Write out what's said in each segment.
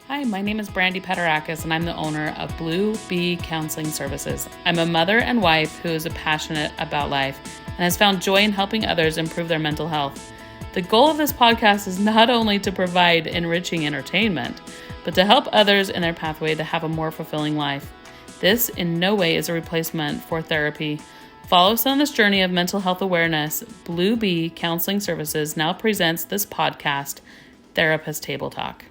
Hi, my name is Brandie Paterakis, and I'm the owner of Blue Bee Counseling Services. I'm a mother and wife who is passionate about life and has found joy in helping others improve their mental health. The goal of this podcast is not only to provide enriching entertainment, but to help others in their pathway to have a more fulfilling life. This in no way is a replacement for therapy. Follow us on this journey of mental health awareness. Blue Bee Counseling Services now presents this podcast, Therapist Table Talk.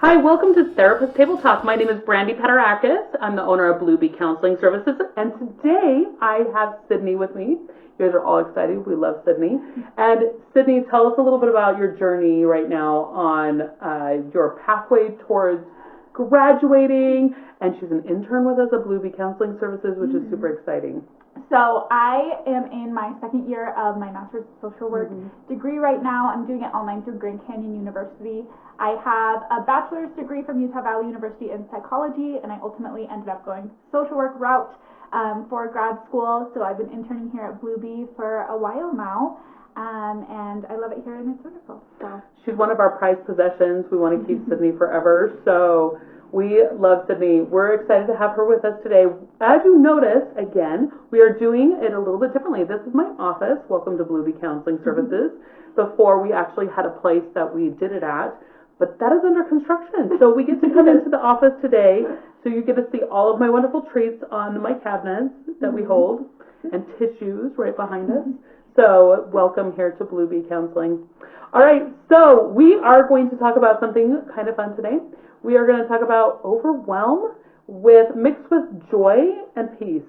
Hi, welcome to Therapist Table Talk. My name is Brandie Paterakis. I'm the owner of Blue Bee Counseling Services, and today I have Sydney with me. You guys are all excited. We love Sydney. And Sydney, tell us a little bit about your journey right now on your pathway towards graduating. And she's an intern with us at Blue Bee Counseling Services, which is super exciting. So I am in my second year of my Master's of Social Work degree right now. I'm doing it online through Grand Canyon University. I have a bachelor's degree from Utah Valley University in psychology, and I ultimately ended up going social work route for grad school. So I've been interning here at Blue Bee for a while now, and I love it here, and it's wonderful. So she's one of our prized possessions. We want to keep Sydney forever. So we love Sydney. We're excited to have her with us today. As you notice, again, we are doing it a little bit differently. This is my office. Welcome to Blue Bee Counseling Services. Before, we actually had a place that we did it at, but that is under construction. So we get to come into the office today, so you get to see all of my wonderful treats on my cabinets that we hold, and tissues right behind us. So welcome here to Blue Bee Counseling. All right, so we are going to talk about something kind of fun today. We are going to talk about overwhelm mixed with joy and peace.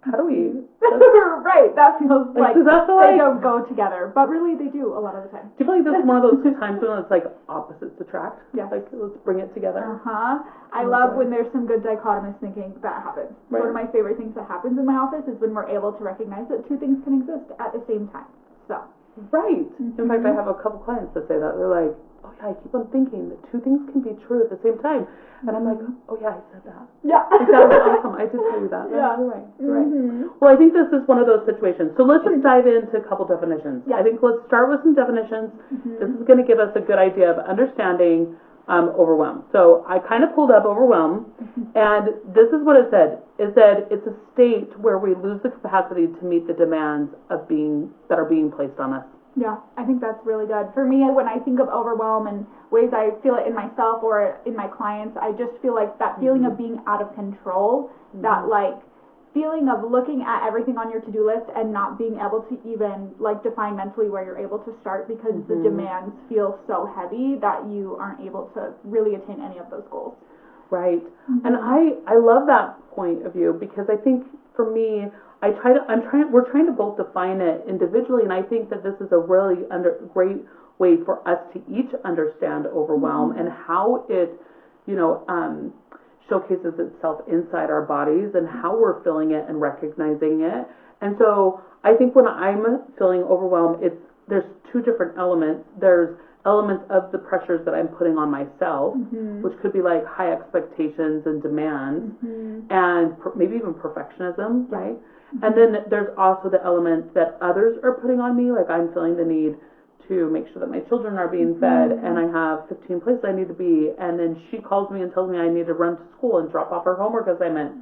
How do we? Right, that feels like does that feel they like don't go together, but really they do a lot of the time. Do you feel like this is one of those times when it's like opposites attract? Yeah. Like, let's bring it together. I love when there's some good dichotomous thinking that happens. Right. One of my favorite things that happens in my office is when we're able to recognize that two things can exist at the same time. So. Right. In fact, I have a couple clients that say that. They're like, oh yeah, I keep on thinking that two things can be true at the same time. And I'm like, oh yeah, I said that. Yeah. Like, that was awesome. I did tell you that. Yeah. You're right. You're right. Well, I think this is one of those situations. So let's just dive into a couple definitions. Yeah. I think let's start with some definitions. This is going to give us a good idea of understanding overwhelm. So I kind of pulled up overwhelm, and this is what it said. It said it's a state where we lose the capacity to meet the demands that are being placed on us. Yeah, I think that's really good. For me, when I think of overwhelm and ways I feel it in myself or in my clients, I just feel like that feeling of being out of control, that like feeling of looking at everything on your to-do list and not being able to even like define mentally where you're able to start because the demands feel so heavy that you aren't able to really attain any of those goals. Right. And I love that point of view because I think for me, we're trying to both define it individually, and I think that this is a really great way for us to each understand overwhelm and how it, showcases itself inside our bodies and how we're feeling it and recognizing it. And so I think when I'm feeling overwhelmed, there's two different elements. There's elements of the pressures that I'm putting on myself, which could be like high expectations and demands, and maybe even perfectionism, right? And then there's also the element that others are putting on me, like I'm feeling the need to make sure that my children are being fed, and I have 15 places I need to be, and then she calls me and tells me I need to run to school and drop off her homework assignment,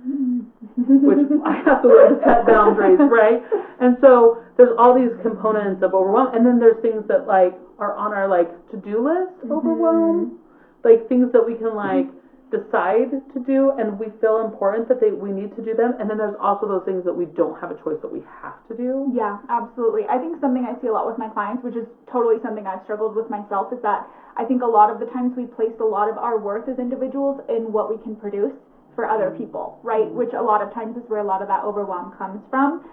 which I have to learn to set boundaries, right? And so there's all these components of overwhelm, and then there's things that like are on our like to-do list overwhelm, like things that we can like decide to do and we feel important that we need to do them, and then there's also those things that we don't have a choice that we have to do. Yeah, absolutely. I think something I see a lot with my clients, which is totally something I've struggled with myself, is that I think a lot of the times we place a lot of our worth as individuals in what we can produce for other people, right? Which a lot of times is where a lot of that overwhelm comes from,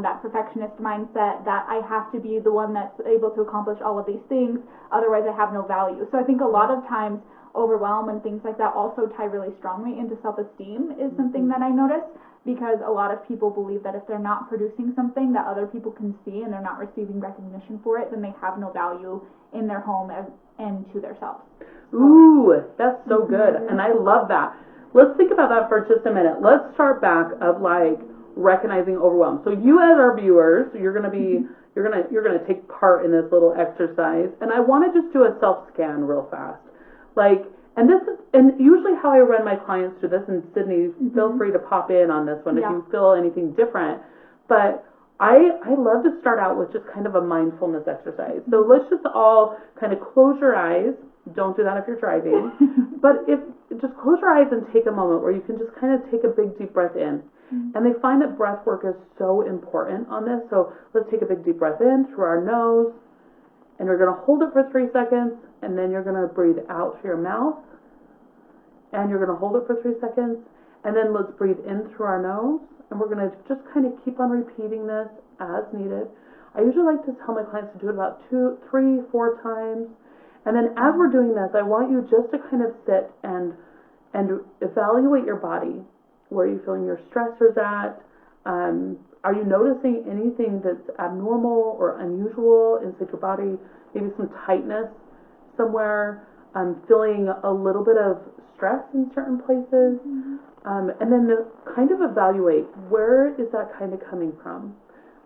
that perfectionist mindset that I have to be the one that's able to accomplish all of these things, otherwise I have no value. So I think a lot of times overwhelm and things like that also tie really strongly into self-esteem is something that I notice, because a lot of people believe that if they're not producing something that other people can see and they're not receiving recognition for it, then they have no value in their home and to themselves. Ooh, that's so good, and I love that. Let's think about that for just a minute. Let's start back of like recognizing overwhelm. So you as our viewers, you're gonna take part in this little exercise, and I want to just do a self-scan real fast. Like, And usually how I run my clients through this, and Sydney, feel free to pop in on this one if you feel anything different. But I love to start out with just kind of a mindfulness exercise. So let's just all kind of close your eyes. Don't do that if you're driving. But just close your eyes and take a moment where you can just kind of take a big deep breath in. And they find that breath work is so important on this. So let's take a big deep breath in through our nose. And we're going to hold it for 3 seconds. And then you're going to breathe out through your mouth. And you're going to hold it for 3 seconds. And then let's breathe in through our nose. And we're going to just kind of keep on repeating this as needed. I usually like to tell my clients to do it about 2, 3, 4 times. And then as we're doing this, I want you just to kind of sit and evaluate your body. Where are you feeling your stressors at? Are you noticing anything that's abnormal or unusual inside your body? Maybe some tightness somewhere. Feeling a little bit of stress in certain places. And then kind of evaluate, where is that kind of coming from?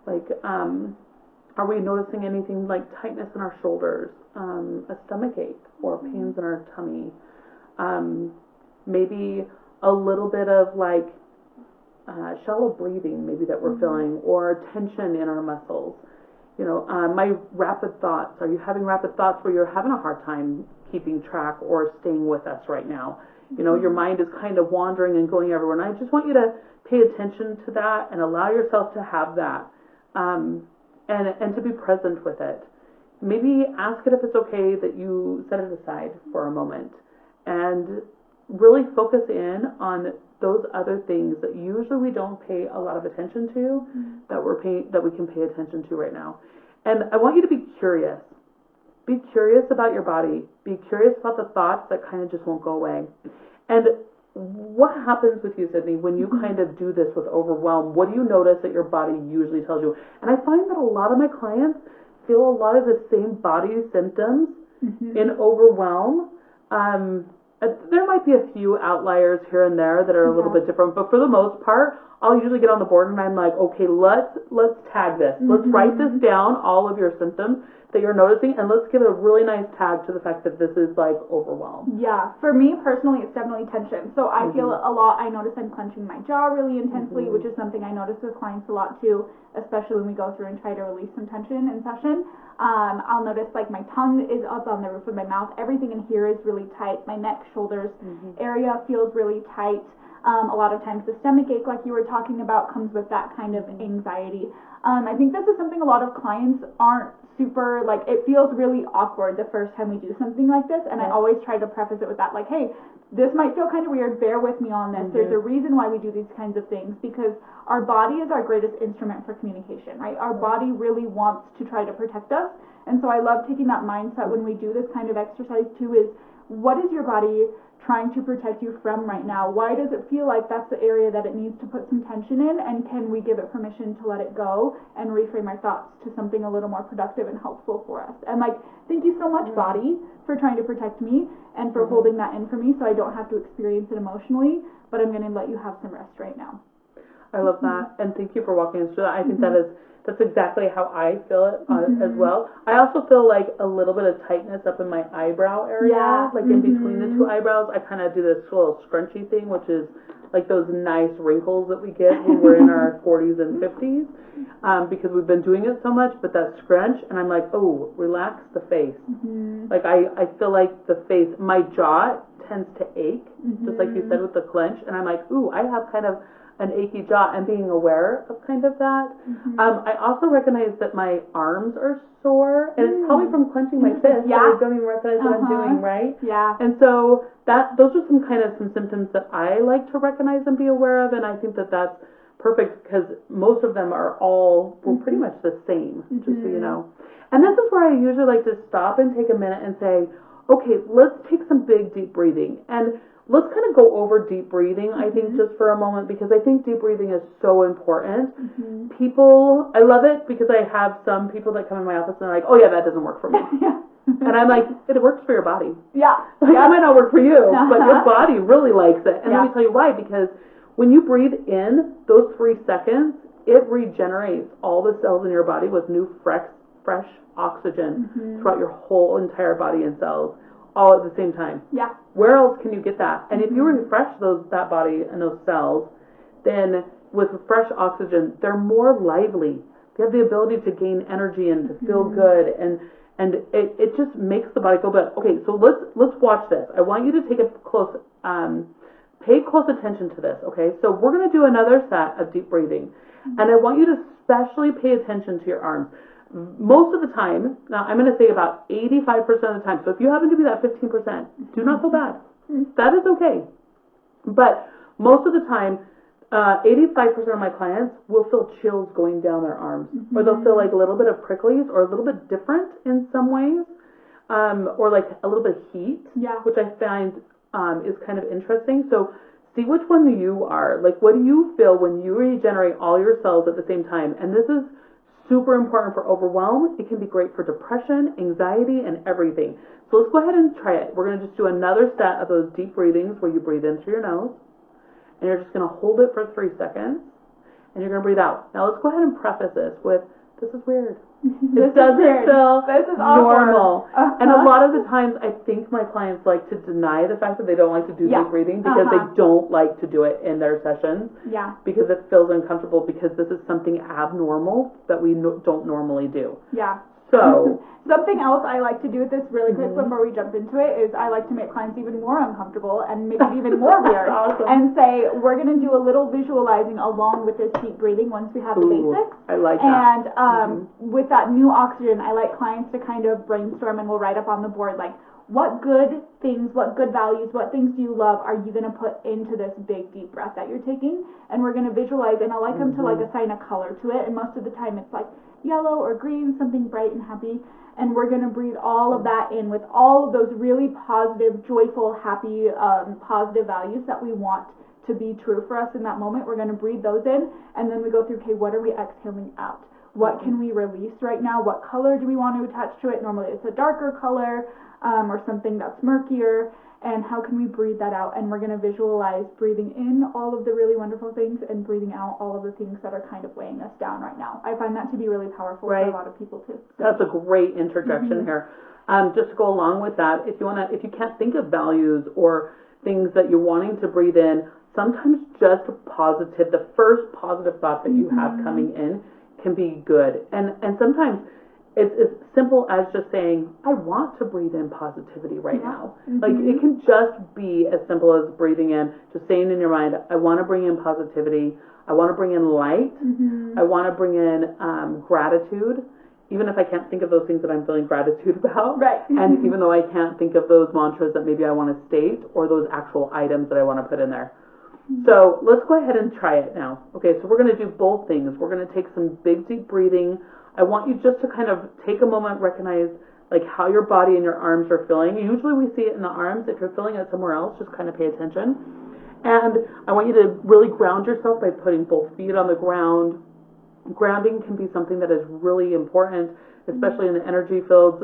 Like, are we noticing anything like tightness in our shoulders, a stomach ache, or pains in our tummy? Maybe a little bit of like shallow breathing maybe that we're feeling, or tension in our muscles. You know, my rapid thoughts. Are you having rapid thoughts where you're having a hard time keeping track or staying with us right now? You know, your mind is kind of wandering and going everywhere. And I just want you to pay attention to that and allow yourself to have that, and to be present with it. Maybe ask it if it's okay that you set it aside for a moment and really focus in on those other things that usually we don't pay a lot of attention to, that we can pay attention to right now. And I want you to be curious. Be curious about your body. Be curious about the thoughts that kind of just won't go away. And what happens with you, Sydney, when you kind of do this with Overwhelm? What do you notice that your body usually tells you? And I find that a lot of my clients feel a lot of the same body symptoms in Overwhelm. There might be a few outliers here and there that are a little bit different, but for the most part, I'll usually get on the board and I'm like, okay, let's tag this. Let's write this down, all of your symptoms that you're noticing, and let's give a really nice tag to the fact that this is like overwhelm. Yeah, for me personally, it's definitely tension. So I feel a lot. I notice I'm clenching my jaw really intensely, which is something I notice with clients a lot too, especially when we go through and try to release some tension in session. I'll notice like my tongue is up on the roof of my mouth. Everything in here is really tight. My neck, shoulders area feels really tight. A lot of times the stomach ache, like you were talking about, comes with that kind of anxiety. I think this is something a lot of clients aren't super, like, it feels really awkward the first time we do something like this, and I always try to preface it with that, like, hey, this might feel kind of weird, bear with me on this. There's a reason why we do these kinds of things, because our body is our greatest instrument for communication, right? Our body really wants to try to protect us, and so I love taking that mindset when we do this kind of exercise too, is what is your body trying to protect you from right now? Why does it feel like that's the area that it needs to put some tension in, and can we give it permission to let it go and reframe our thoughts to something a little more productive and helpful for us? And like, thank you so much, body, for trying to protect me and for holding that in for me so I don't have to experience it emotionally, but I'm going to let you have some rest right now. I love that, and thank you for walking us through that. I think that's exactly how I feel it as well. I also feel like a little bit of tightness up in my eyebrow area, like in between the two eyebrows. I kind of do this little scrunchy thing, which is like those nice wrinkles that we get when we're in our 40s and 50s, because we've been doing it so much. But that scrunch, and I'm like, oh, relax the face. Like I feel like the face, my jaw tends to ache, just like you said with the clench, and I'm like, ooh, I have kind of an achy jaw, and being aware of kind of that. I also recognize that my arms are sore, and it's probably from clenching my fist. I don't even recognize what I'm doing, right? And so those are some symptoms that I like to recognize and be aware of, and I think that that's perfect because most of them are all pretty much the same, just so you know. And this is where I usually like to stop and take a minute and say, okay, let's take some big, deep breathing. And let's kind of go over deep breathing, I think, just for a moment, because I think deep breathing is so important. People, I love it because I have some people that come in my office and they're like, oh yeah, that doesn't work for me. And I'm like, it works for your body. Like, it might not work for you, but your body really likes it. And let me tell you why, because when you breathe in those 3 seconds, it regenerates all the cells in your body with new, fresh oxygen throughout your whole entire body and cells. all at the same time. Yeah. Where else can you get that? And if you refresh that body and those cells, then with fresh oxygen, they're more lively. They have the ability to gain energy and to feel good, and it just makes the body feel better. Okay, so let's watch this. I want you to take a close, pay close attention to this. Okay, so we're gonna do another set of deep breathing, and I want you to especially pay attention to your arms. Most of the time, now I'm gonna say about 85% of the time. So if you happen to be that 15%, do not feel bad. That is okay. But most of the time, 85% of my clients will feel chills going down their arms, or they'll feel like a little bit of pricklies, or a little bit different in some ways, or like a little bit of heat, which I find is kind of interesting. So see which one you are. Like, what do you feel when you regenerate all your cells at the same time? And this is super important for overwhelm. It can be great for depression, anxiety, and everything. So let's go ahead and try it. We're going to just do another set of those deep breathings where you breathe in through your nose, and you're just going to hold it for 3 seconds, and you're going to breathe out. Now let's go ahead and preface this with, this is weird. It doesn't feel normal. And a lot of the times I think my clients like to deny the fact that they don't like to do deep breathing because they don't like to do it in their sessions. Yeah. Because it feels uncomfortable, because this is something abnormal that we don't normally do. Yeah. So something else I like to do with this really quick before we jump into it is I like to make clients even more uncomfortable and make it even more weird. Awesome. And say we're going to do a little visualizing along with this deep breathing once we have the basics. I like that. And with that new oxygen, I like clients to kind of brainstorm, and we'll write up on the board like, what good things, what good values, what things do you love are you going to put into this big deep breath that you're taking? And we're going to visualize, and I like them to like assign a color to it, and most of the time it's like yellow or green, something bright and happy, and we're going to breathe all of that in with all of those really positive, joyful, happy, positive values that we want to be true for us in that moment. We're going to breathe those in, and then we go through, okay, what are we exhaling out? What can we release right now? What color do we want to attach to it? Normally it's a darker color, or something that's murkier, and how can we breathe that out? And we're going to visualize breathing in all of the really wonderful things and breathing out all of the things that are kind of weighing us down right now. I find that to be really powerful for a lot of people too. So. That's a great interjection here. Just to go along with that, if you can't think of values or things that you're wanting to breathe in, sometimes just positive, the first positive thought that you have coming in can be good. And sometimes it's as simple as just saying, I want to breathe in positivity right now. Like, it can just be as simple as breathing in, just saying in your mind, I want to bring in positivity. I want to bring in light. I want to bring in gratitude, even if I can't think of those things that I'm feeling gratitude about. Right. And even though I can't think of those mantras that maybe I want to state, or those actual items that I want to put in there. So let's go ahead and try it now. Okay, so we're going to do both things. We're going to take some big, deep breathing. I want you just to kind of take a moment, recognize like how your body and your arms are feeling. Usually we see it in the arms. If you're feeling it somewhere else, just kind of pay attention. And I want you to really ground yourself by putting both feet on the ground. Grounding can be something that is really important, especially in the energy fields.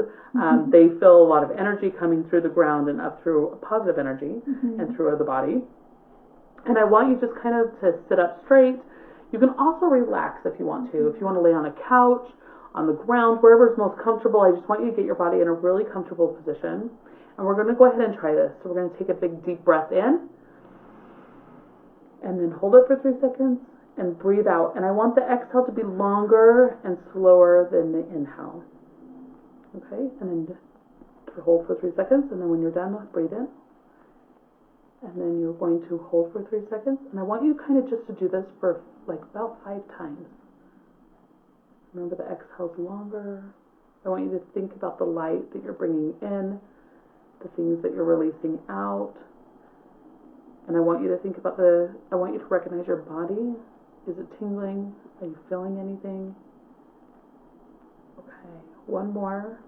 They feel a lot of energy coming through the ground and up through positive energy and through the body. And I want you just kind of to sit up straight. You can also relax if you want to. If you want to lay on a couch, on the ground, wherever is most comfortable. I just want you to get your body in a really comfortable position. And we're going to go ahead and try this. So we're going to take a big deep breath in, and then hold it for 3 seconds and breathe out. And I want the exhale to be longer and slower than the inhale. Okay, and then hold for 3 seconds, and then when you're done, breathe in. And then you're going to hold for 3 seconds. And I want you kind of just to do this for like about 5 times. Remember, the exhale's longer. I want you to think about the light that you're bringing in, the things that you're releasing out. And I want you to think about I want you to recognize your body. Is it tingling? Are you feeling anything? Okay, one more.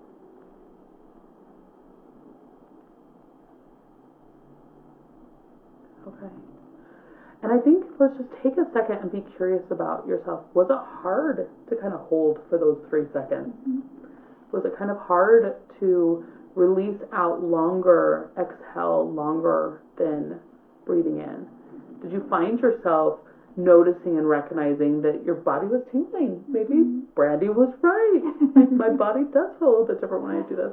Okay. And I think let's just take a second and be curious about yourself. Was it hard to kind of hold for those 3 seconds? Was it kind of hard to release out longer, exhale longer than breathing in? Did you find yourself noticing and recognizing that your body was tingling? Maybe Brandie was right. My body does feel a little bit different when I do this.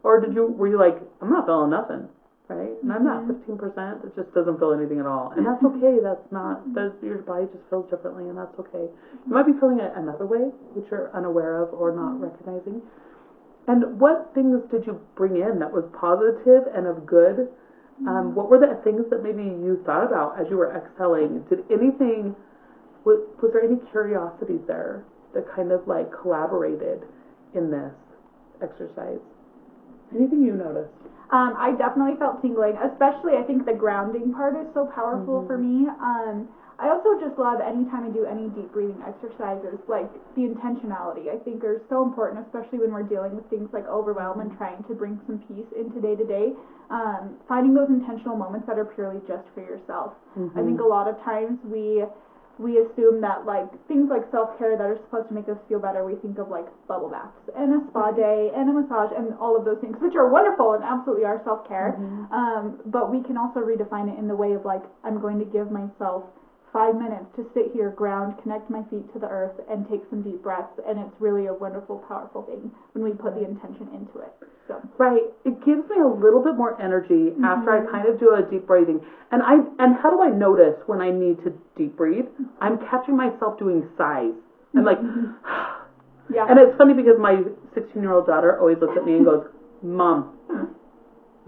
Or were you like, I'm not feeling nothing, right? And I'm not 15%. It just doesn't feel anything at all. And that's okay. Your body just feels differently, and that's okay. You might be feeling it another way, which you're unaware of or not recognizing. And what things did you bring in that was positive and of good? What were the things that maybe you thought about as you were exhaling? Was there any curiosities there that kind of like collaborated in this exercise? Anything you noticed? I definitely felt tingling, especially I think the grounding part is so powerful for me. I also just love anytime I do any deep breathing exercises, like the intentionality I think are so important, especially when we're dealing with things like overwhelm and trying to bring some peace into day to day. Finding those intentional moments that are purely just for yourself. I think a lot of times we assume that like things like self-care that are supposed to make us feel better, we think of like bubble baths and a spa day and a massage and all of those things, which are wonderful and absolutely are self-care. But we can also redefine it in the way of like, I'm going to give myself 5 minutes to sit here, ground, connect my feet to the earth, and take some deep breaths. And it's really a wonderful, powerful thing when we put the intention into it. So. Right. It gives me a little bit more energy after I kind of do a deep breathing. And how do I notice when I need to deep breathe? I'm catching myself doing sighs. I'm like, yeah. And it's funny because my 16-year-old daughter always looks at me and goes, Mom,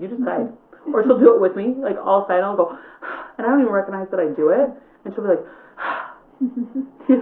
you just sighed. Or she'll do it with me, like all sigh, and I'll go, and I don't even recognize that I do it. And she'll be like,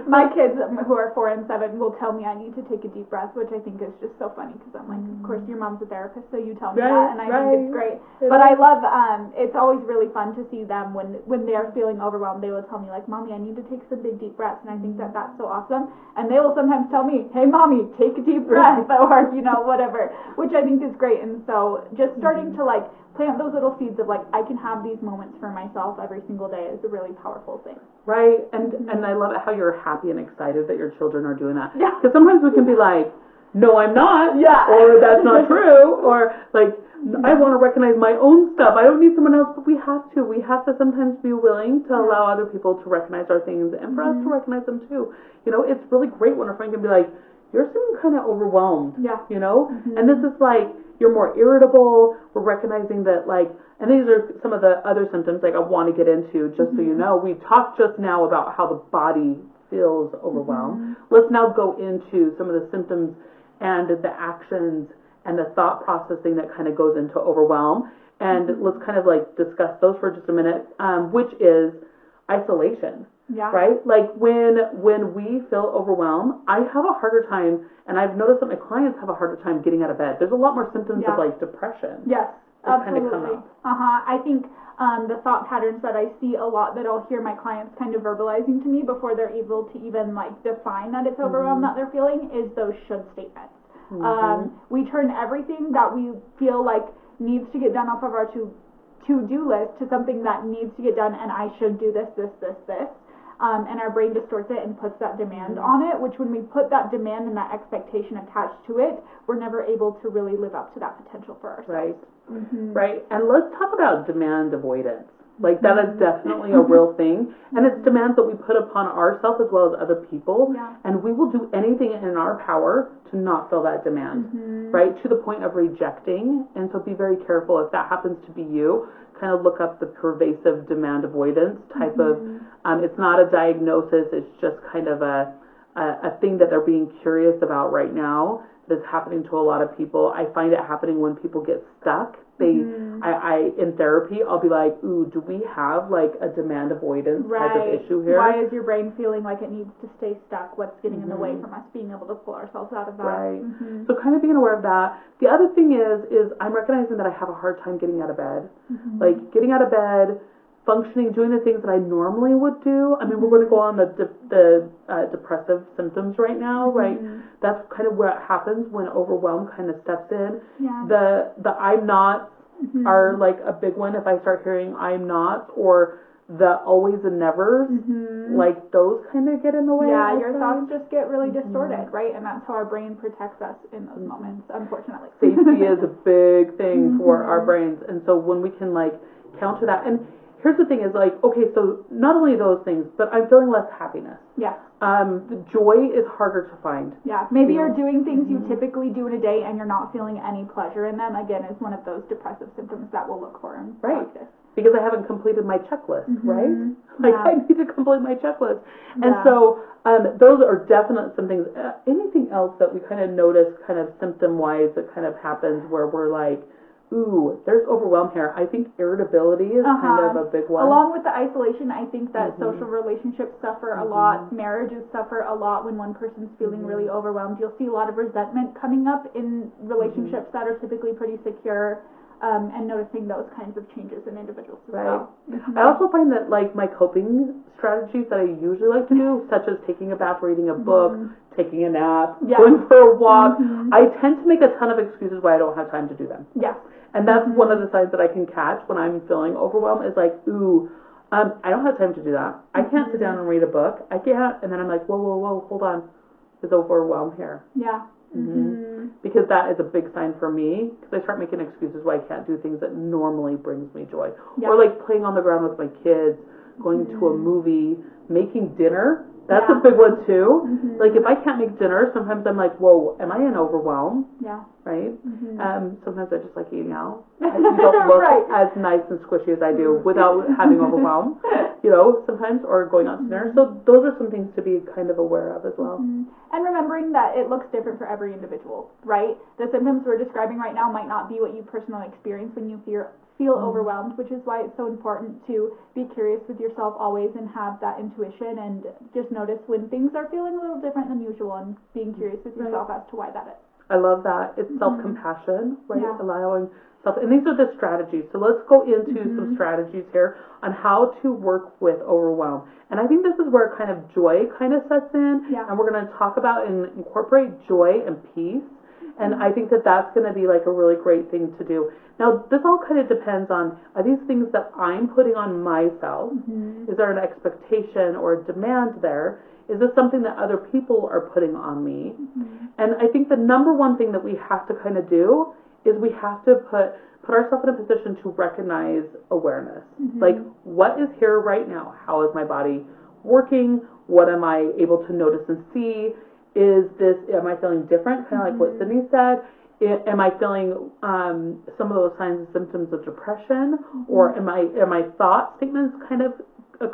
my kids who are 4 and 7 will tell me I need to take a deep breath, which I think is just so funny because I'm like, of course your mom's a therapist, so you tell me that, and I think it's great. But I love, it's always really fun to see them when they're feeling overwhelmed. They will tell me like, Mommy, I need to take some big deep breaths, and I think that that's so awesome. And they will sometimes tell me, Hey, Mommy, take a deep breath, or whatever, which I think is great. And so just starting to like plant those little seeds of like, I can have these moments for myself every single day is a really powerful thing. Right, and I love it how you're happy and excited that your children are doing that. Yeah. Because sometimes we can be like, no, I'm not. Yeah. Or that's not true. Or like, I want to recognize my own stuff. I don't need someone else, but we have to. We have to sometimes be willing to allow other people to recognize our things and for us to recognize them too. It's really great when a friend can be like, you're seeming kind of overwhelmed. Yeah. And this is like, you're more irritable. We're recognizing that like, and these are some of the other symptoms like I want to get into just so you know. We talked just now about how the body feels overwhelmed. Let's now go into some of the symptoms and the actions and the thought processing that kind of goes into overwhelm. And let's kind of like discuss those for just a minute, which is isolation. Yeah. Right? Like when we feel overwhelmed, I have a harder time, and I've noticed that my clients have a harder time getting out of bed. There's a lot more symptoms of like depression. Yes, absolutely. Kind of come up. I think the thought patterns that I see a lot that I'll hear my clients kind of verbalizing to me before they're able to even like define that it's overwhelmed that they're feeling is those should statements. We turn everything that we feel like needs to get done off of our to-do list to something that needs to get done, and I should do this. And our brain distorts it and puts that demand on it, which when we put that demand and that expectation attached to it, we're never able to really live up to that potential for ourselves. Right. Right. And let's talk about demand avoidance. Like that is definitely a real thing. And it's demands that we put upon ourselves as well as other people. Yeah. And we will do anything in our power to not fill that demand, right? To the point of rejecting. And so be very careful if that happens to be you. Kind of look up the pervasive demand avoidance type of, it's not a diagnosis, it's just kind of a thing that they're being curious about right now that's happening to a lot of people. I find it happening when people get stuck. I in therapy, I'll be like, ooh, do we have like a demand avoidance type of issue here? Why is your brain feeling like it needs to stay stuck? What's getting in the way from us being able to pull ourselves out of that? Right. So kind of being aware of that. The other thing is I'm recognizing that I have a hard time getting out of bed. Like getting out of bed, functioning, doing the things that I normally would do. I mean, we're going to go on the depressive symptoms right now, right? That's kind of what happens when overwhelm kind of steps in. Yeah. The I'm not are like a big one. If I start hearing I'm not or the always and nevers, like those kind of get in the way. Yeah, your thoughts just get really distorted, right? And that's how our brain protects us in those moments, unfortunately. Safety is a big thing for our brains. And so when we can like counter that, and here's the thing is like, okay, so not only those things, but I'm feeling less happiness. Yeah. The joy is harder to find. Yeah. Maybe you're doing things you typically do in a day and you're not feeling any pleasure in them. Again, is one of those depressive symptoms that we'll look for in practice. Because I haven't completed my checklist, right? Like, I need to complete my checklist. And so those are definitely some things. Anything else that we kind of notice kind of symptom-wise that kind of happens where we're like, ooh, there's overwhelm here. I think irritability is kind of a big one. Along with the isolation, I think that social relationships suffer a lot. Marriages suffer a lot when one person's feeling really overwhelmed. You'll see a lot of resentment coming up in relationships that are typically pretty secure. And noticing those kinds of changes in individuals as well. I also find that like my coping strategies that I usually like to do, such as taking a bath, reading a book, taking a nap, going for a walk, I tend to make a ton of excuses why I don't have time to do them. Yeah. And that's one of the signs that I can catch when I'm feeling overwhelmed is like, ooh, I don't have time to do that. I can't sit down and read a book. I can't. And then I'm like, whoa, hold on. There's overwhelm here. Yeah. Because that is a big sign for me, because I start making excuses why I can't do things that normally brings me joy. Or like playing on the ground with my kids, going to a movie, making dinner. That's a big one too. Like if I can't make dinner, sometimes I'm like, whoa, am I in overwhelm? Yeah. Right? Sometimes I just like eating out. You don't look as nice and squishy as I do without having overwhelm, sometimes, or going out to dinner. So those are some things to be kind of aware of as well. And remembering that it looks different for every individual, right? The symptoms we're describing right now might not be what you personally experience when you feel overwhelmed, which is why it's so important to be curious with yourself always and have that intuition and just notice when things are feeling a little different than usual and being curious with yourself as to why that is. I love that. It's self-compassion, right? Allowing self, and these are the strategies. So let's go into some strategies here on how to work with overwhelm. And I think this is where kind of joy kind of sets in, and we're going to talk about and incorporate joy and peace. And I think that that's going to be like a really great thing to do. Now, this all kind of depends on, are these things that I'm putting on myself? Is there an expectation or a demand there? Is this something that other people are putting on me? And I think the number one thing that we have to kind of do is we have to put ourselves in a position to recognize awareness. Like, what is here right now? How is my body working? What am I able to notice and see? Am I feeling different? Kind of like what Sydney said. Am I feeling some of those signs and symptoms of depression? Or are my thought statements kind of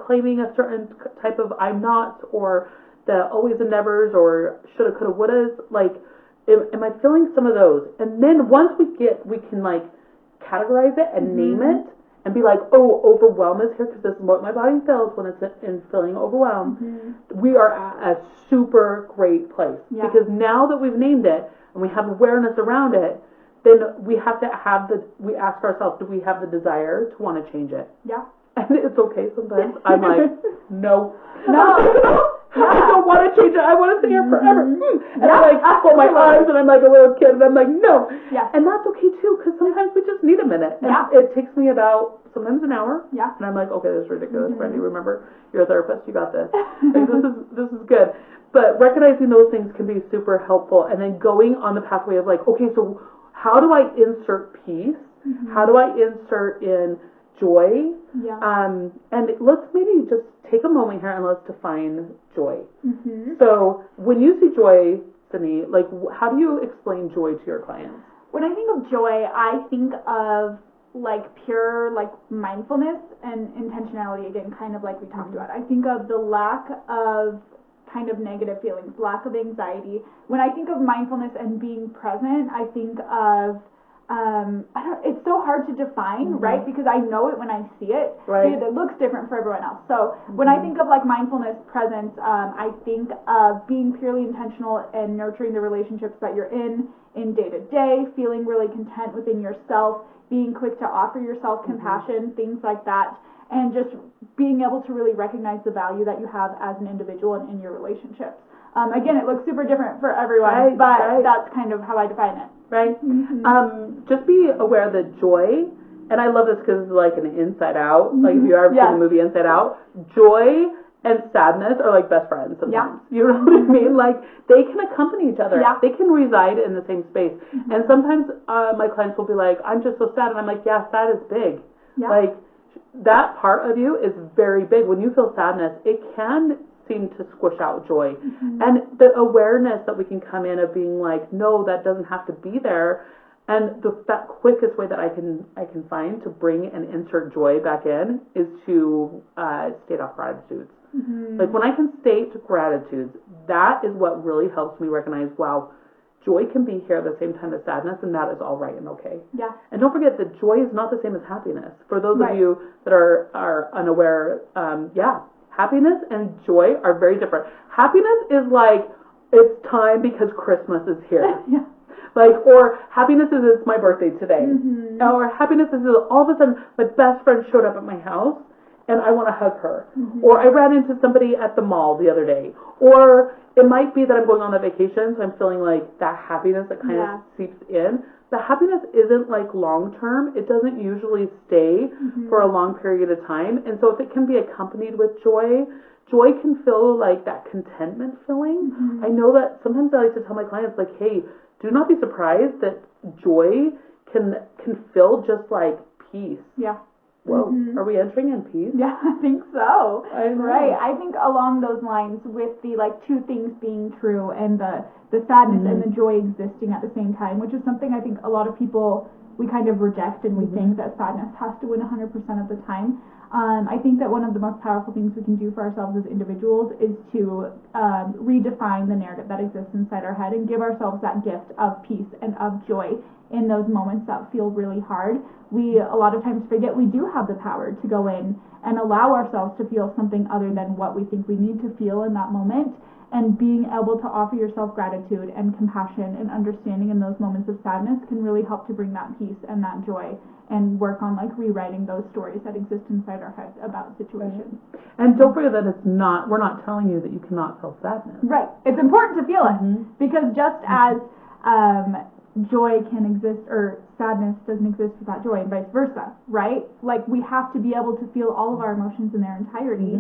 claiming a certain type of I'm not, or the always and nevers, or shoulda, coulda, wouldas? Like, am I feeling some of those? And then once we can like categorize it and name it and be like, oh, overwhelm is here because this is what my body feels when it's in feeling overwhelmed. We are at a super great place because now that we've named it and we have awareness around it, then we have to we ask ourselves, do we have the desire to want to change it? Yeah. And it's okay sometimes. I'm like, no. I don't want to change it. I want to stay here forever. And I like pull my eyes and I'm like a little kid and I'm like, no. Yeah. And that's okay too, because sometimes we just need a minute. And it takes me about sometimes an hour. Yeah. And I'm like, okay, this is ridiculous, Brandie. Remember, you're a therapist. You got this. Like, this is good. But recognizing those things can be super helpful. And then going on the pathway of like, okay, so how do I insert peace? How do I insert in joy? And let's maybe just take a moment here and let's define joy. So when you see joy, Sydney, like how do you explain joy to your clients? When I think of joy, I think of like pure like mindfulness and intentionality, again, kind of like we talked about. I think of the lack of kind of negative feelings, lack of anxiety. When I think of mindfulness and being present, I think of it's so hard to define, right? Because I know it when I see it. Right. It looks different for everyone else. So when I think of like mindfulness, presence, I think of being purely intentional and nurturing the relationships that you're in day to day, feeling really content within yourself, being quick to offer yourself compassion, things like that, and just being able to really recognize the value that you have as an individual and in your relationships. Again, it looks super different for everyone, but that's kind of how I define it. Right? Just be aware that joy, and I love this because it's like an Inside Out, like if you ever seen the movie Inside Out, joy and sadness are like best friends sometimes. You know what I mean? Like they can accompany each other. They can reside in the same space. And sometimes my clients will be like, I'm just so sad. And I'm like, yeah, sad is big. Like that part of you is very big. When you feel sadness, it can seem to squish out joy. And the awareness that we can come in of being like, no, that doesn't have to be there. And that quickest way that I can find to bring and insert joy back in is to state off gratitudes. Like when I can state gratitudes, that is what really helps me recognize, wow, joy can be here at the same time as sadness, and that is all right and okay. Yeah. And don't forget that joy is not the same as happiness. For those of you that are unaware, happiness and joy are very different. Happiness is like, it's time because Christmas is here. Like, or happiness is it's my birthday today. Or happiness is all of a sudden my best friend showed up at my house and I want to hug her. Or I ran into somebody at the mall the other day. Or it might be that I'm going on a vacation, so I'm feeling like that happiness that kind of seeps in. The happiness isn't like long term. It doesn't usually stay for a long period of time. And so if it can be accompanied with joy, joy can feel like that contentment feeling. I know that sometimes I like to tell my clients, like, hey, do not be surprised that joy can feel just like peace. Yeah. Whoa, are we entering in peace? Yeah, I think so. Right. I think along those lines, with the like two things being true and the sadness and the joy existing at the same time, which is something I think a lot of people, we kind of reject, and we think that sadness has to win 100% of the time. I think that one of the most powerful things we can do for ourselves as individuals is to redefine the narrative that exists inside our head and give ourselves that gift of peace and of joy in those moments that feel really hard. We a lot of times forget we do have the power to go in and allow ourselves to feel something other than what we think we need to feel in that moment, and being able to offer yourself gratitude and compassion and understanding in those moments of sadness can really help to bring that peace and that joy and work on like rewriting those stories that exist inside our heads about situations. And don't forget that we're not telling you that you cannot feel sadness. Right. It's important to feel it, because just as joy can exist or sadness doesn't exist without joy, and vice versa, right? Like we have to be able to feel all of our emotions in their entirety.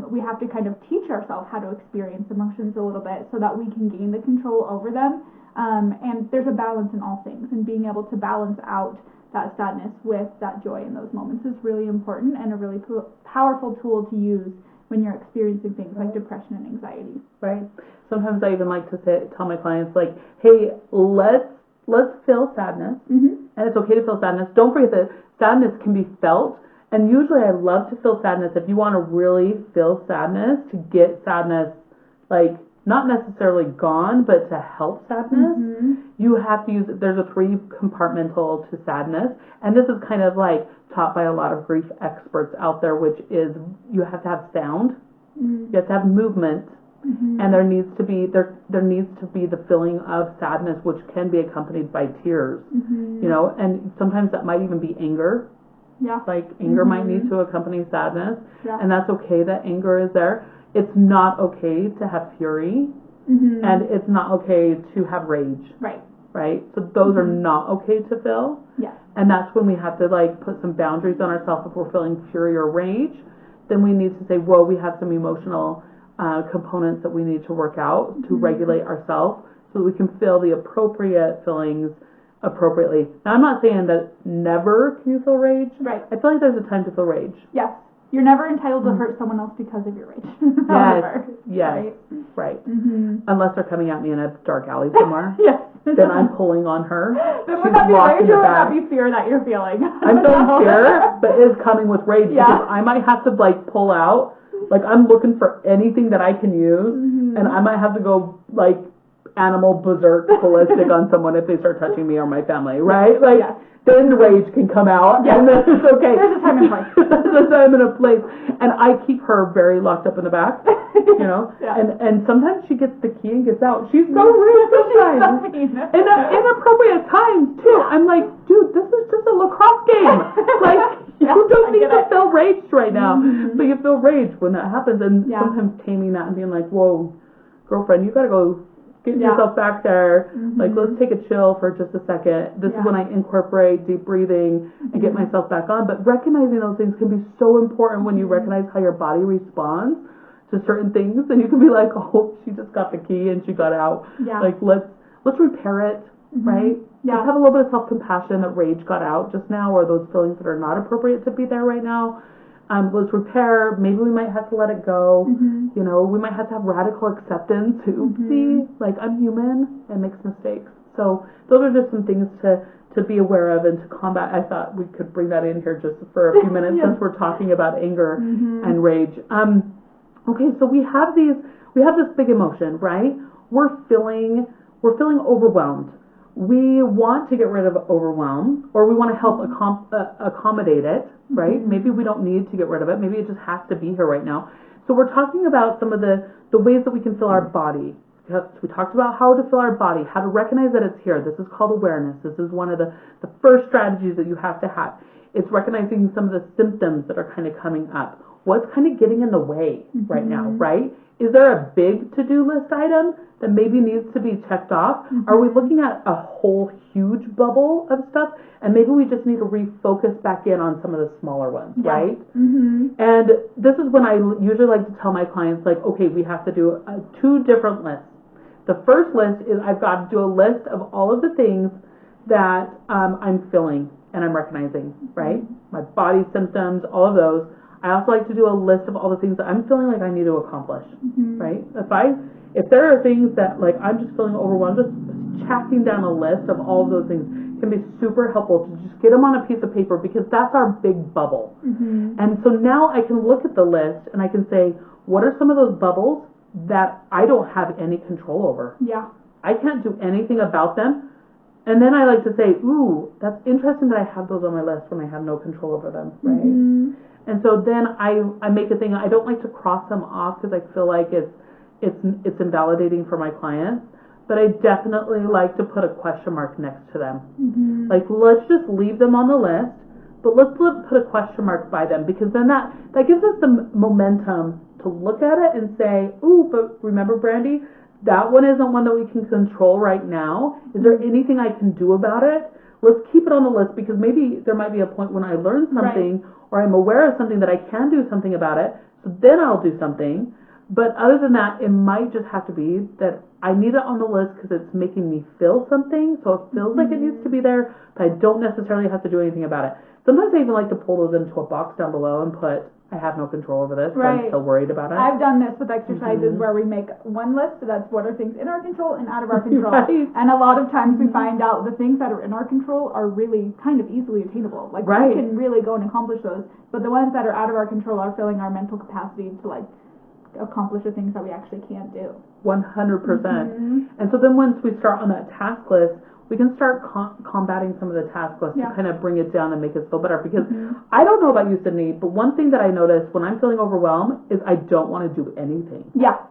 We have to kind of teach ourselves how to experience emotions a little bit so that we can gain the control over them. And there's a balance in all things, and being able to balance out that sadness with that joy in those moments is really important and a really powerful tool to use when you're experiencing things like depression and anxiety. Right. Sometimes I even like to tell my clients, like, hey, let's feel sadness, and it's okay to feel sadness. Don't forget that sadness can be felt, and usually I love to feel sadness. If you want to really feel sadness, to get sadness, like, not necessarily gone, but to help sadness, you have to use, there's a 3-compartmental to sadness, and this is kind of like taught by a lot of grief experts out there, which is you have to have sound, you have to have movement, and there needs to be the feeling of sadness, which can be accompanied by tears, you know, and sometimes that might even be anger. Yeah. Like anger might need to accompany sadness, and that's okay that anger is there. It's not okay to have fury, and it's not okay to have rage. Right? So those are not okay to feel. Yeah. And that's when we have to like put some boundaries on ourselves. If we're feeling fury or rage, then we need to say, whoa, we have some emotional components that we need to work out to regulate ourselves so that we can feel the appropriate feelings appropriately. Now, I'm not saying that never can you feel rage. Right. I feel like there's a time to feel rage. Yes. You're never entitled to hurt someone else because of your rage. Yes. Right. Unless they're coming at me in a dark alley somewhere. Yes. Then I'm pulling on her. Then would that be rage or would that be fear that you're feeling? I'm feeling fear, but it's coming with rage because I might have to like pull out. Like I'm looking for anything that I can use, and I might have to go like animal berserk ballistic on someone if they start touching me or my family, right? Like then the rage can come out, and then it's okay. There's a time and place. There's a time and a place, and I keep her very locked up in the back, you know. And sometimes she gets the key and gets out. She's so rude sometimes. In inappropriate times too. I'm like, dude, this is just a lacrosse game. Like. You don't need to feel rage right now, but you feel rage when that happens, and sometimes taming that and being like, whoa, girlfriend, you gotta go get yourself back there, like, let's take a chill for just a second. This is when I incorporate deep breathing and get myself back on, but recognizing those things can be so important when you recognize how your body responds to certain things, and you can be like, oh, she just got the key and she got out. Like, let's repair it. right? Yeah. Let's have a little bit of self-compassion that rage got out just now, or those feelings that are not appropriate to be there right now. Let's repair. Maybe we might have to let it go. You know, we might have to have radical acceptance. Oopsie, like I'm human and makes mistakes. So those are just some things to be aware of and to combat. I thought we could bring that in here just for a few minutes since we're talking about anger and rage. Okay, so we have this big emotion, right? We're feeling overwhelmed. We want to get rid of overwhelm, or we want to help accommodate it, right? Maybe we don't need to get rid of it. Maybe it just has to be here right now. So we're talking about some of the ways that we can feel our body. We talked about how to feel our body, how to recognize that it's here. This is called awareness. This is one of the first strategies that you have to have. It's recognizing some of the symptoms that are kind of coming up. What's kind of getting in the way right now, right? Is there a big to-do list item that maybe needs to be checked off? Are we looking at a whole huge bubble of stuff? And maybe we just need to refocus back in on some of the smaller ones, right? And this is when I usually like to tell my clients, like, okay, we have to do 2 different lists. The first list is I've got to do a list of all of the things that I'm feeling and I'm recognizing, right? My body symptoms, all of those. I also like to do a list of all the things that I'm feeling like I need to accomplish, right? If there are things that like I'm just feeling overwhelmed, just checking down a list of all of those things can be super helpful to just get them on a piece of paper, because that's our big bubble. And so now I can look at the list and I can say, what are some of those bubbles that I don't have any control over? Yeah. I can't do anything about them. And then I like to say, ooh, that's interesting that I have those on my list when I have no control over them, right? And so then I make a thing. I don't like to cross them off because I feel like it's invalidating for my clients. But I definitely like to put a question mark next to them. Like, let's just leave them on the list, but let's put a question mark by them, because then that gives us the momentum to look at it and say, ooh, but remember, Brandie, that one isn't one that we can control right now. Is there anything I can do about it? Let's keep it on the list, because maybe there might be a point when I learn something or I'm aware of something that I can do something about it. So then I'll do something. But other than that, it might just have to be that I need it on the list because it's making me feel something. So it feels like it needs to be there, but I don't necessarily have to do anything about it. Sometimes I even like to pull those into a box down below and put, I have no control over this, but I'm still worried about it. I've done this with exercises where we make one list, so that's what are things in our control and out of our control. And a lot of times we find out the things that are in our control are really kind of easily attainable. Like we can really go and accomplish those. But the ones that are out of our control are filling our mental capacity to like accomplish the things that we actually can't do. 100%. And so then once we start on that task list, we can start combating some of the task lists to kind of bring it down and make us feel better. Because I don't know about you, Sydney, but one thing that I notice when I'm feeling overwhelmed is I don't want to do anything. Yeah.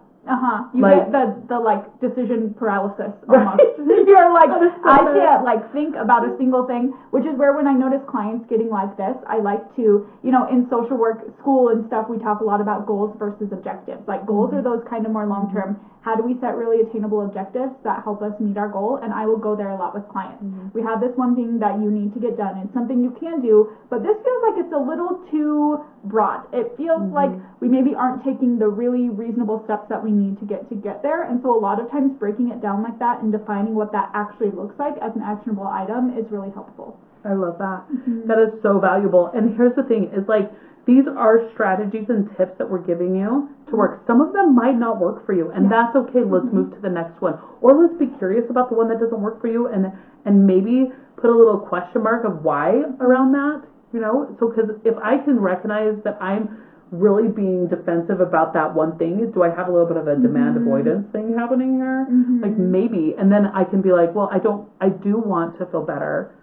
You like, get the like decision paralysis almost. You're like, I can't like think about a single thing, which is where when I notice clients getting like this, I like to, you know, in social work, school and stuff, we talk a lot about goals versus objectives. Like goals are those kind of more long term. How do we set really attainable objectives that help us meet our goal? And I will go there a lot with clients. We have this one thing that you need to get done. It's something you can do, but this feels like it's a little too broad. It feels like we maybe aren't taking the really reasonable steps that we need to get there. And so a lot of times breaking it down like that and defining what that actually looks like as an actionable item is really helpful. I love that. That is so valuable. And here's the thing, is like, these are strategies and tips that we're giving you to work. Some of them might not work for you, and that's okay. Let's move to the next one. Or let's be curious about the one that doesn't work for you and maybe put a little question mark of why around that, you know? So, because if I can recognize that I'm really being defensive about that one thing, do I have a little bit of a demand avoidance thing happening here? Like maybe, and then I can be like, well, I do want to feel better.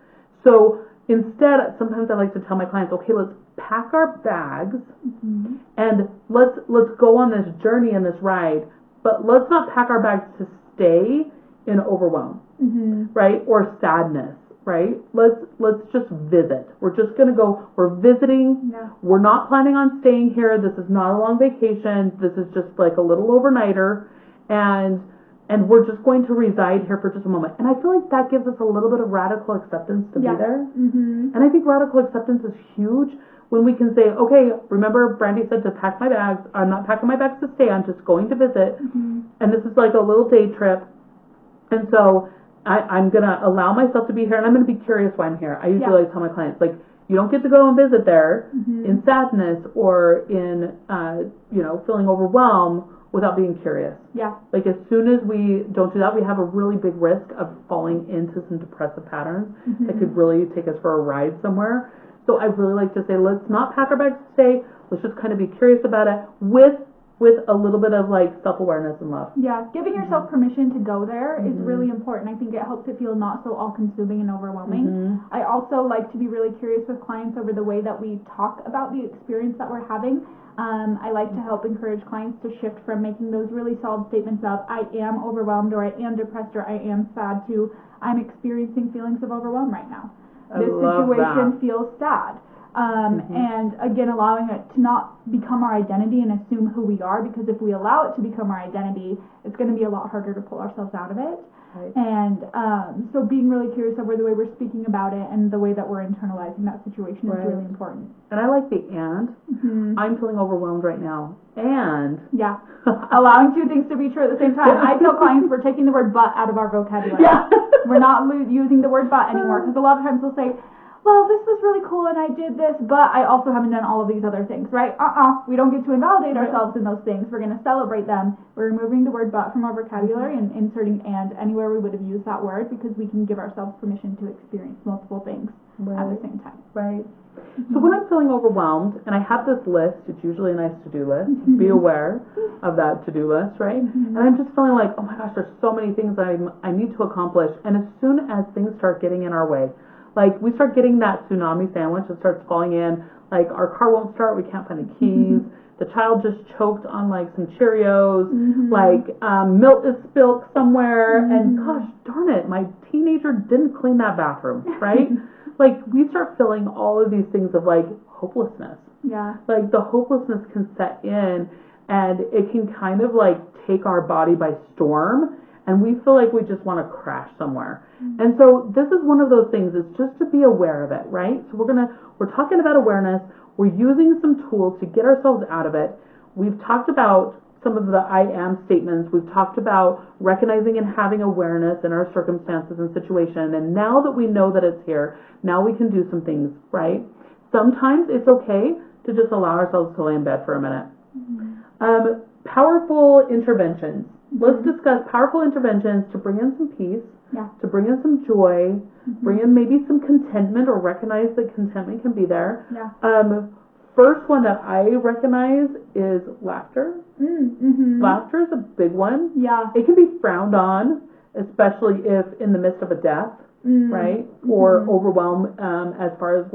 So instead, sometimes I like to tell my clients, okay, let's pack our bags and let's go on this journey and this ride, but let's not pack our bags to stay in overwhelm, right? Or sadness, right? Let's just visit. We're just going to go, we're visiting. We're not planning on staying here. This is not a long vacation. This is just like a little overnighter. And we're just going to reside here for just a moment. And I feel like that gives us a little bit of radical acceptance to be there. And I think radical acceptance is huge when we can say, okay, remember Brandie said to pack my bags. I'm not packing my bags to stay. I'm just going to visit. And this is like a little day trip. And so I'm going to allow myself to be here, and I'm going to be curious why I'm here. I usually Yeah. like tell my clients, like, you don't get to go and visit there in sadness or in, feeling overwhelmed without being curious. Yeah. Like, as soon as we don't do that, we have a really big risk of falling into some depressive patterns that could really take us for a ride somewhere. So I really like to say, let's not pack our bags to stay. Let's just kind of be curious about it with a little bit of like self-awareness and love. Yeah, giving yourself permission to go there is really important. I think it helps it feel not so all-consuming and overwhelming. I also like to be really curious with clients over the way that we talk about the experience that we're having. I like to help encourage clients to shift from making those really solid statements of I am overwhelmed or I am depressed or I am sad to I'm experiencing feelings of overwhelm right now. This situation feels sad. And again, allowing it to not become our identity and assume who we are, because if we allow it to become our identity, it's going to be a lot harder to pull ourselves out of it. Right. And so being really curious over the way we're speaking about it and the way that we're internalizing that situation is really important. And I like the and. I'm feeling overwhelmed right now. And. Yeah. Allowing two things to be true at the same time. I tell clients we're taking the word but out of our vocabulary. Yeah. We're not using the word but anymore, because a lot of times we'll say, well, this was really cool and I did this, but I also haven't done all of these other things, right? We don't get to invalidate ourselves in those things. We're going to celebrate them. We're removing the word but from our vocabulary and inserting and anywhere we would have used that word, because we can give ourselves permission to experience multiple things at the same time. Right. So when I'm feeling overwhelmed and I have this list, it's usually a nice to-do list. Be aware of that to-do list, right? And I'm just feeling like, oh my gosh, there's so many things I need to accomplish. And as soon as things start getting in our way, like we start getting that tsunami sandwich that starts falling in, like our car won't start, we can't find the keys, the child just choked on like some Cheerios, like milk is spilled somewhere, and gosh darn it, my teenager didn't clean that bathroom, right? Like we start feeling all of these things of like hopelessness. Yeah. Like the hopelessness can set in, and it can kind of like take our body by storm. And we feel like we just want to crash somewhere. And so this is one of those things, is just to be aware of it, right? So we're talking about awareness. We're using some tools to get ourselves out of it. We've talked about some of the I am statements. We've talked about recognizing and having awareness in our circumstances and situation. And now that we know that it's here, now we can do some things, right? Sometimes it's okay to just allow ourselves to lay in bed for a minute. Powerful interventions. Let's discuss powerful interventions to bring in some peace, to bring in some joy, bring in maybe some contentment, or recognize that contentment can be there. First one that I recognize is laughter. Laughter is a big one. Yeah. It can be frowned on, especially if in the midst of a death, right? Or overwhelm, as far as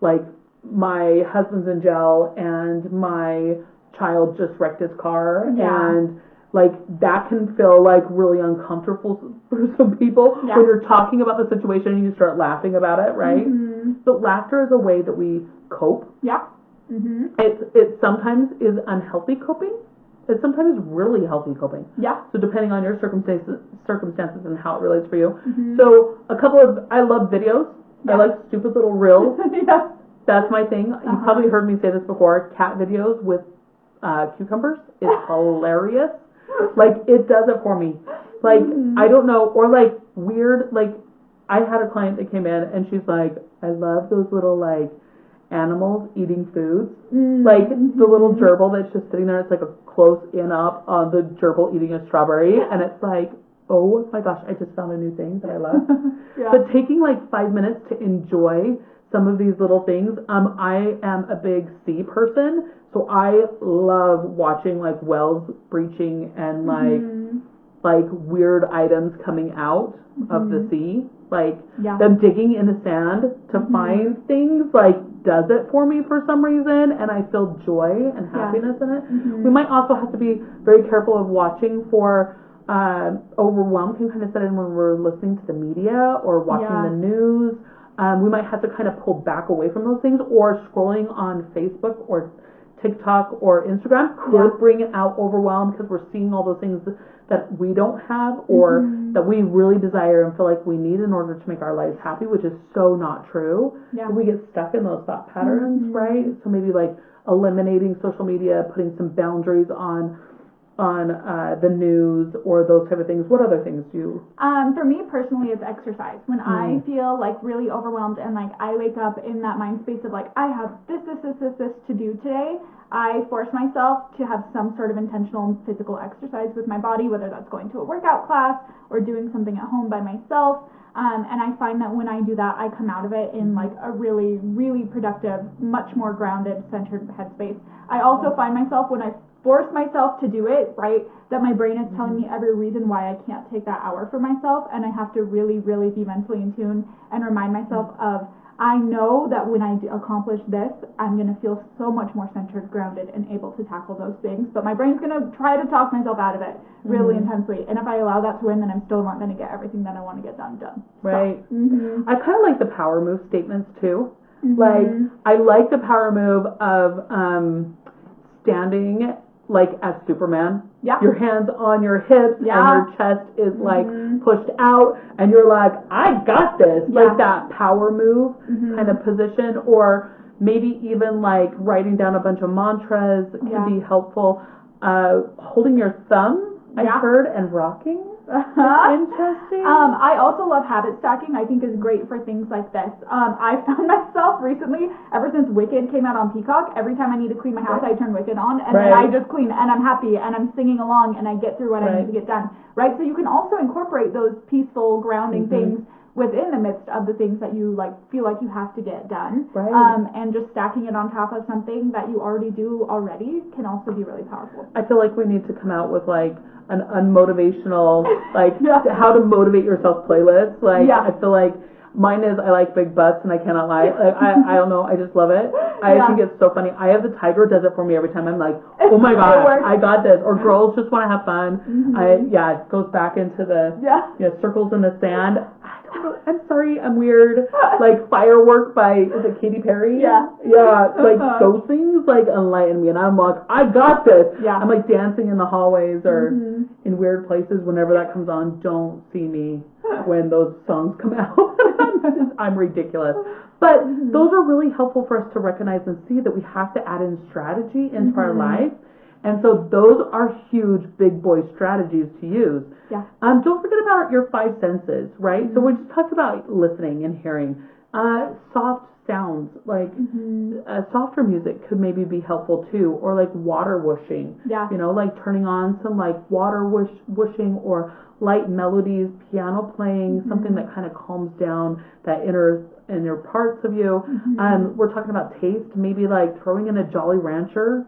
like my husband's in jail and my child just wrecked his car, and like that can feel like really uncomfortable for some people when you're talking about the situation and you start laughing about it, right? But laughter is a way that we cope. Yeah. It sometimes is unhealthy coping. It sometimes is really healthy coping. Yeah. So depending on your circumstances and how it relates for you. So I love videos. I like stupid little reels. That's my thing. You probably heard me say this before. Cat videos with cucumbers is hilarious. Like, it does it for me. Like, I don't know, or like weird, like, I had a client that came in and she's like, I love those little like animals eating foods. Like the little gerbil that's just sitting there, it's like a close in up on the gerbil eating a strawberry, and it's like, oh my gosh, I just found a new thing that I love. But taking like 5 minutes to enjoy some of these little things. I am a big sea person, so I love watching like whales breaching and like weird items coming out of the sea. Like them digging in the sand to find things, like, does it for me for some reason, and I feel joy and happiness in it. We might also have to be very careful of watching for overwhelm can kind of set in when we're listening to the media or watching the news. We might have to kind of pull back away from those things, or scrolling on Facebook or TikTok or Instagram could bring out overwhelm, because we're seeing all those things that we don't have or that we really desire and feel like we need in order to make our lives happy, which is so not true. But we get stuck in those thought patterns, right? So maybe like eliminating social media, putting some boundaries on the news or those type of things? What other things do you? For me personally, it's exercise. When I feel like really overwhelmed and like I wake up in that mind space of like I have this to do today, I force myself to have some sort of intentional physical exercise with my body, whether that's going to a workout class or doing something at home by myself. And I find that when I do that, I come out of it in like a really, really productive, much more grounded, centered headspace. I also find myself when I force myself to do it, right, that my brain is telling me every reason why I can't take that hour for myself, and I have to really, really be mentally in tune and remind myself of, I know that when I accomplish this, I'm going to feel so much more centered, grounded, and able to tackle those things, but my brain's going to try to talk myself out of it really intensely, and if I allow that to win, then I'm still not going to get everything that I want to get done. Right. So, I kind of like the power move statements too. Like, I like the power move of standing like as Superman. Yeah. Your hands on your hips and your chest is like pushed out and you're like, I got this. Like that power move kind of position, or maybe even like writing down a bunch of mantras can be helpful. Holding your thumb, I heard, and rocking. Interesting. I also love habit stacking. I think is great for things like this. I found myself recently, ever since Wicked came out on Peacock, every time I need to clean my house, I turn Wicked on, and then I just clean, and I'm happy, and I'm singing along, and I get through what I need to get done. Right? So you can also incorporate those peaceful, grounding things within the midst of the things that you like feel like you have to get done. And just stacking it on top of something that you already do already can also be really powerful. I feel like we need to come out with like an unmotivational, like how to motivate yourself playlist. Like I feel like mine is I like big butts and I cannot lie. Like, I don't know, I just love it. I think it's so funny. I have the tiger does it for me every time. I'm like, oh my god, I got this. Or girls just want to have fun. It goes back into the circles in the sand. I'm sorry, I'm weird. Like Firework by, is it Katy Perry? Like those things like enlighten me, and I'm like, I got this. I'm like dancing in the hallways or in weird places whenever that comes on. Don't see me when those songs come out. I'm ridiculous. But those are really helpful for us to recognize and see that we have to add in strategy into our life. And so those are huge big boy strategies to use. Don't forget about your five senses, right? So we just talked about listening and hearing. Soft sounds, like softer music could maybe be helpful too, or like water whooshing. You know, like turning on some like water whooshing or light melodies, piano playing, something that kind of calms down that inner parts of you. We're talking about taste, maybe like throwing in a Jolly Rancher.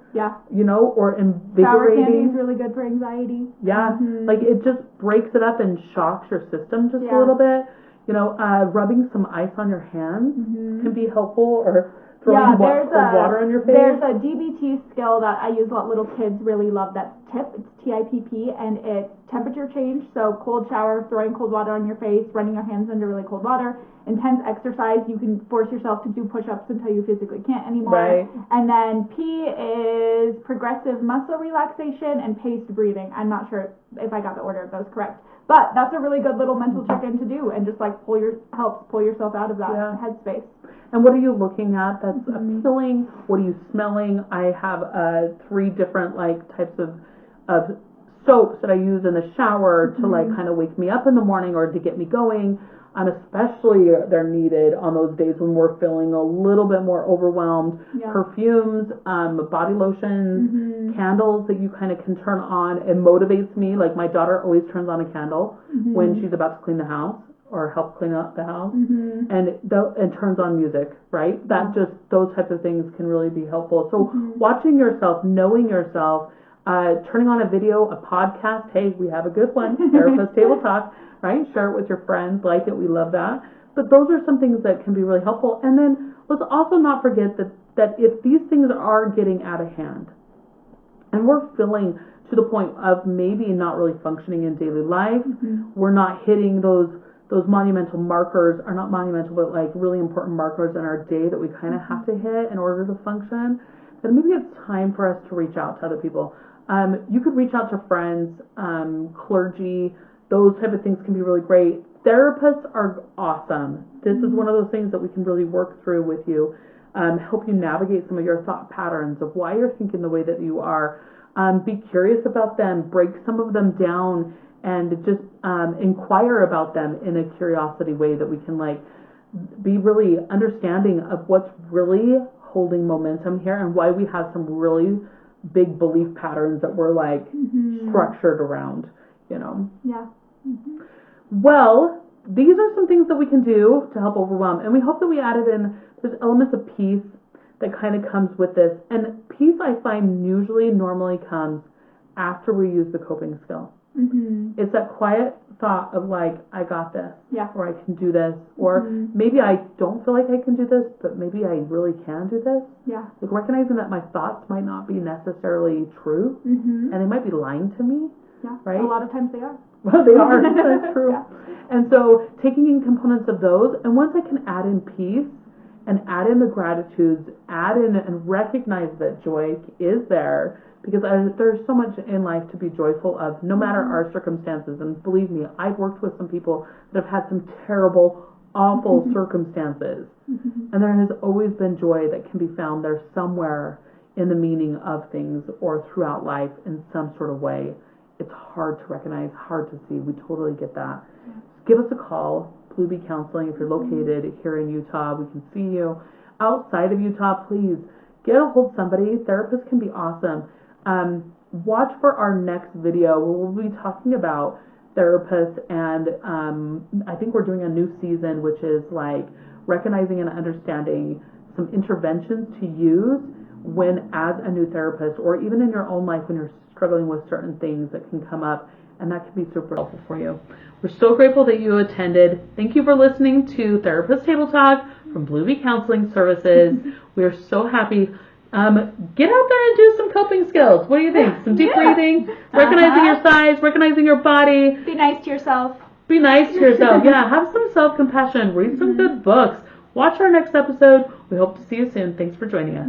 You know, or invigorating. Sour candy is really good for anxiety. Like it just breaks it up and shocks your system just a little bit. You know, rubbing some ice on your hands can be helpful, or throwing water on your face. There's a DBT skill that I use a lot. Little kids really love that tip. It's TIPP, and it's temperature change. So cold shower, throwing cold water on your face, running your hands under really cold water. Intense exercise, you can force yourself to do push-ups until you physically can't anymore. And then P is progressive muscle relaxation and paced breathing. I'm not sure if I got the order of those correct. But that's a really good little mental check-in to do, and just like helps pull yourself out of that headspace. And what are you looking at that's appealing? What are you smelling? I have 3 different like types of soaps that I use in the shower to like kind of wake me up in the morning or to get me going. Especially they're needed on those days when we're feeling a little bit more overwhelmed. Perfumes, body lotions, candles that you kind of can turn on. It motivates me. Like my daughter always turns on a candle when she's about to clean the house or help clean up the house, and it turns on music, right? That just, those types of things can really be helpful. So watching yourself, knowing yourself, turning on a video, a podcast. Hey, we have a good one, Therapist Table Talk. Right? Share it with your friends, like it, we love that. But those are some things that can be really helpful. And then let's also not forget that if these things are getting out of hand and we're feeling to the point of maybe not really functioning in daily life, we're not hitting those monumental markers, or not monumental, but like really important markers in our day that we kind of have to hit in order to function, then maybe it's time for us to reach out to other people. You could reach out to friends, clergy. Those type of things can be really great. Therapists are awesome. This is one of those things that we can really work through with you, help you navigate some of your thought patterns of why you're thinking the way that you are. Be curious about them, break some of them down, and just inquire about them in a curiosity way that we can like be really understanding of what's really holding momentum here and why we have some really big belief patterns that we're like structured around, you know. Yeah. Well, these are some things that we can do to help overwhelm, and we hope that we added in, there's elements of peace that kind of comes with this, and peace I find usually normally comes after we use the coping skill. It's that quiet thought of like, I got this, or I can do this, or maybe I don't feel like I can do this, but maybe I really can do this. Yeah. Like recognizing that my thoughts might not be necessarily true, and they might be lying to me. Yeah. Right? A lot of times they are. Well, they are. That's true. Yeah. And so taking in components of those, and once I can add in peace and add in the gratitudes, add in and recognize that joy is there, because there's so much in life to be joyful of, no matter our circumstances. And believe me, I've worked with some people that have had some terrible, awful circumstances. And there has always been joy that can be found there somewhere in the meaning of things or throughout life in some sort of way. It's hard to recognize, hard to see. We totally get that. Give us a call, Blue Bee Counseling. If you're located here in Utah, we can see you. Outside of Utah, please get a hold of somebody. Therapists can be awesome. Watch for our next video where we'll be talking about therapists, and I think we're doing a new season, which is like recognizing and understanding some interventions to use when as a new therapist, or even in your own life when you're struggling with certain things that can come up, and that can be super helpful for you. We're so grateful that you attended. Thank you for listening to Therapist Table Talk from Blue Bee Counseling Services. We are so happy. Get out there and do some coping skills. What do you think? Some deep breathing, recognizing your size, recognizing your body. Be nice to yourself. Be nice to yourself. Yeah, have some self-compassion. Read some good books. Watch our next episode. We hope to see you soon. Thanks for joining us.